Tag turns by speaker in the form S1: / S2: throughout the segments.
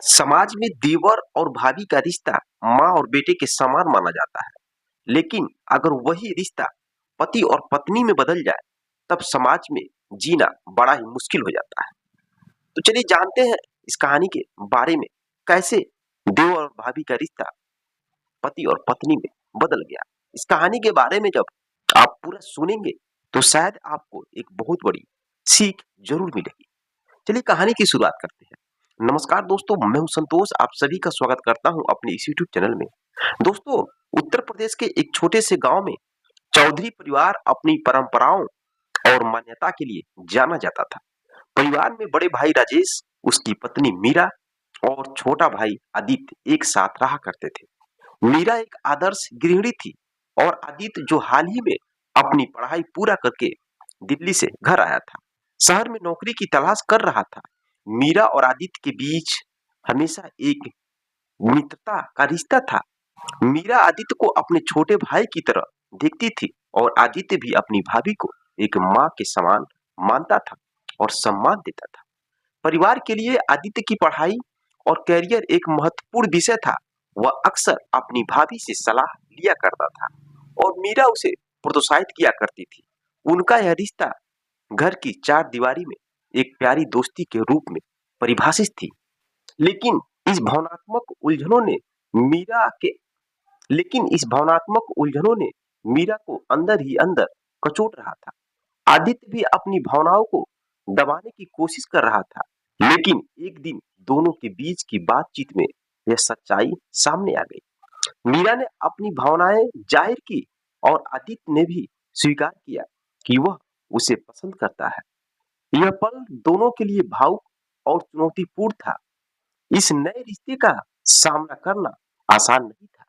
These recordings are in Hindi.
S1: समाज में देवर और भाभी का रिश्ता माँ और बेटे के समान माना जाता है। लेकिन अगर वही रिश्ता पति और पत्नी में बदल जाए, तब समाज में जीना बड़ा ही मुश्किल हो जाता है। तो चलिए जानते हैं इस कहानी के बारे में, कैसे देवर और भाभी का रिश्ता पति और पत्नी में बदल गया। इस कहानी के बारे में जब आप पूरा सुनेंगे, तो शायद आपको एक बहुत बड़ी सीख जरूर मिलेगी। चलिए कहानी की शुरुआत करते हैं। नमस्कार दोस्तों, मैं हूं संतोष, आप सभी का स्वागत करता हूं अपने इस यूट्यूब चैनल में। दोस्तों, उत्तर प्रदेश के एक छोटे से गांव में चौधरी परिवार अपनी परंपराओं और मान्यता के लिए जाना जाता था। परिवार में बड़े भाई राजेश, उसकी पत्नी मीरा और छोटा भाई आदित्य एक साथ रहा करते थे। मीरा एक आदर्श गृहिणी थी और आदित्य जो हाल ही में अपनी पढ़ाई पूरा करके दिल्ली से घर आया था, शहर में नौकरी की तलाश कर रहा था। मीरा और आदित्य के बीच हमेशा एक मित्रता का रिश्ता था। मीरा आदित्य को अपने छोटे भाई की तरह देखती थी और आदित्य भी अपनी भाभी को एक माँ के समान मानता था और सम्मान देता था। परिवार के लिए आदित्य की पढ़ाई और करियर एक महत्वपूर्ण विषय था। वह अक्सर अपनी भाभी से सलाह लिया करता था और मीरा उसे प्रोत्साहित किया करती थी। उनका यह रिश्ता घर की चार दीवारी में एक प्यारी दोस्ती के रूप में परिभाषित थी। लेकिन इस भावनात्मक उलझनों ने मीरा के लेकिन इस भावनात्मक उलझनों ने मीरा को अंदर ही अंदर कचोट रहा था। आदित्य भी अपनी भावनाओं को दबाने की कोशिश कर रहा था, लेकिन एक दिन दोनों के बीच की बातचीत में यह सच्चाई सामने आ गई। मीरा ने अपनी भावनाएं जाहिर की और आदित्य ने भी स्वीकार किया कि वह उसे पसंद करता है। यह पल दोनों के लिए भावुक और चुनौतीपूर्ण था। इस नए रिश्ते का सामना करना आसान नहीं था।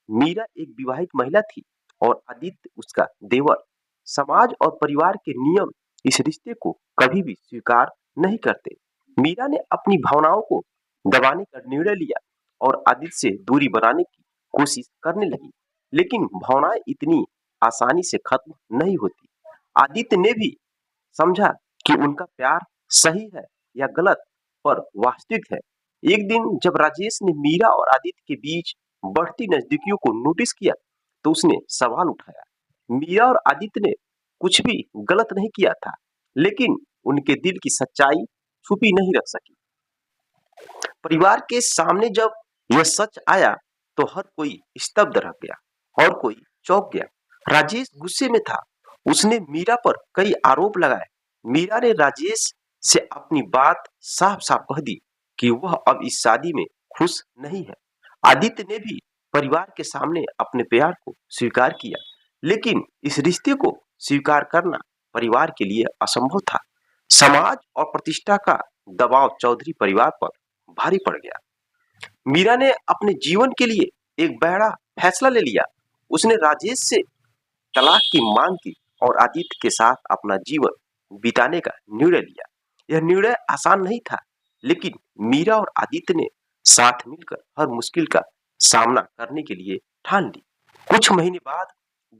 S1: मीरा एक विवाहित महिला थी और आदित्य उसका देवर। समाज और परिवार के नियम इस रिश्ते को कभी भी स्वीकार नहीं करते। मीरा ने अपनी भावनाओं को दबाने का निर्णय लिया और आदित्य से दूरी बनाने की कोशिश करने लगी। लेकिन भावनाएं इतनी आसानी से खत्म नहीं होती। आदित्य ने भी समझा कि उनका प्यार सही है या गलत, पर वास्तविक है। एक दिन जब राजेश ने मीरा और आदित्य के बीच बढ़ती नजदीकियों को नोटिस किया, तो उसने सवाल उठाया। मीरा और आदित्य ने कुछ भी गलत नहीं किया था, लेकिन उनके दिल की सच्चाई छुपी नहीं रख सकी। परिवार के सामने जब यह सच आया, तो हर कोई स्तब्ध रह गया और कोई चौंक गया। राजेश गुस्से में था। उसने मीरा पर कई आरोप लगाए। मीरा ने राजेश से अपनी बात साफ साफ कह दी कि वह अब इस शादी में खुश नहीं है। आदित्य ने भी परिवार के सामने अपने प्यार को स्वीकार किया, लेकिन इस रिश्ते को स्वीकार करना परिवार के लिए असंभव था। समाज और प्रतिष्ठा का दबाव चौधरी परिवार पर भारी पड़ गया। मीरा ने अपने जीवन के लिए एक बड़ा फैसला ले लिया। उसने राजेश से तलाक की मांग की और आदित्य के साथ अपना जीवन बिताने का निर्णय लिया। यह निर्णय आसान नहीं था, लेकिन मीरा और आदित्य ने साथ मिलकर हर मुश्किल का सामना करने के लिए ठान ली। कुछ महीने बाद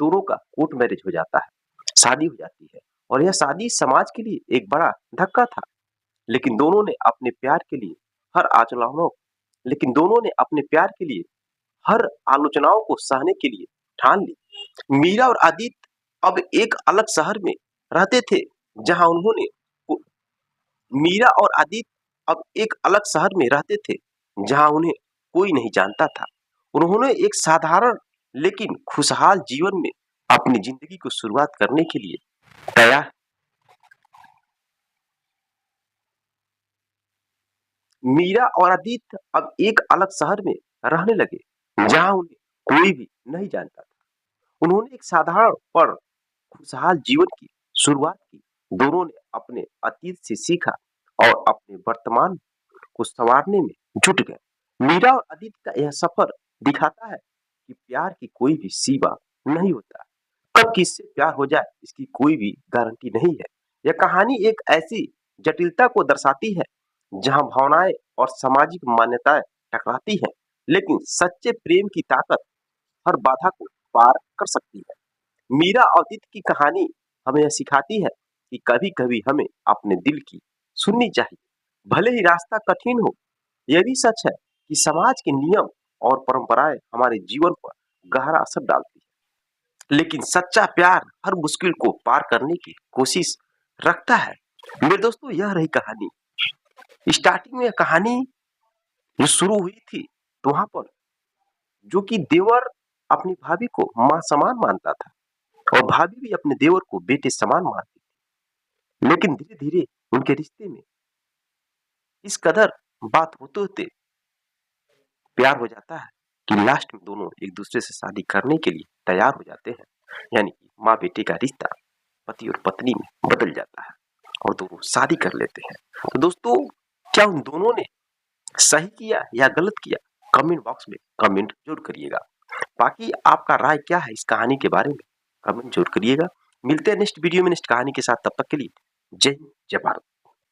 S1: दोनों का कोर्ट मैरिज हो जाता है, शादी हो जाती है और यह शादी समाज के लिए एक बड़ा धक्का था। लेकिन दोनों ने अपने प्यार के लिए हर आलोचनाओं लेकिन दोनों ने अपने प्यार के लिए हर आलोचनाओं को सहने के लिए ठान ली। मीरा और आदित्य अब एक अलग शहर में रहते थे, जहां उन्होंने मीरा और आदित्य अब एक अलग शहर में रहते थे जहां उन्हें कोई नहीं जानता था। उन्होंने एक साधारण लेकिन खुशहाल जीवन में अपनी जिंदगी को शुरुआत करने के लिए तैयार। मीरा और आदित्य अब एक अलग शहर में रहने लगे, जहां उन्हें कोई भी नहीं जानता था। उन्होंने एक साधारण पर खुशहाल जीवन की शुरुआत की। दोनों ने अपने अतीत से सीखा और अपने वर्तमान को संवारने में जुट गए। मीरा और आदित्य का यह सफर दिखाता है कि प्यार की कोई भी सीमा नहीं होता। कब किससे प्यार हो जाए, इसकी कोई भी गारंटी नहीं है। यह कहानी एक ऐसी जटिलता को दर्शाती है जहां भावनाएं और सामाजिक मान्यताएं टकराती हैं, लेकिन सच्चे प्रेम की ताकत हर बाधा को पार कर सकती है। मीरा और अतीत की कहानी हमें यह सिखाती है कि कभी कभी हमें अपने दिल की सुननी चाहिए, भले ही रास्ता कठिन हो। यह भी सच है कि समाज के नियम और परंपराएं हमारे जीवन पर गहरा असर डालती है, लेकिन सच्चा प्यार हर मुश्किल को पार करने की कोशिश रखता है। मेरे दोस्तों, यह रही कहानी। स्टार्टिंग में कहानी जो शुरू हुई थी, तो वहां पर जो कि देवर अपनी भाभी को मां समान मानता था और भाभी भी अपने देवर को बेटे समान मानती थी। लेकिन धीरे धीरे उनके रिश्ते में इस कदर बात होते होते प्यार हो जाता है कि लास्ट में दोनों एक दूसरे से शादी करने के लिए तैयार हो जाते हैं। यानी कि माँ बेटे का रिश्ता पति और पत्नी में बदल जाता है और दोनों शादी कर लेते हैं। तो दोस्तों, क्या उन दोनों ने सही किया या गलत किया? कमेंट बॉक्स में कमेंट जरूर करिएगा। बाकी आपका राय क्या है इस कहानी के बारे में? कमेंट जरूर करिएगा। मिलते हैं नेक्स्ट वीडियो में नेक्स्ट कहानी के साथ। तब तक के लिए जय हिंद, जय भारत।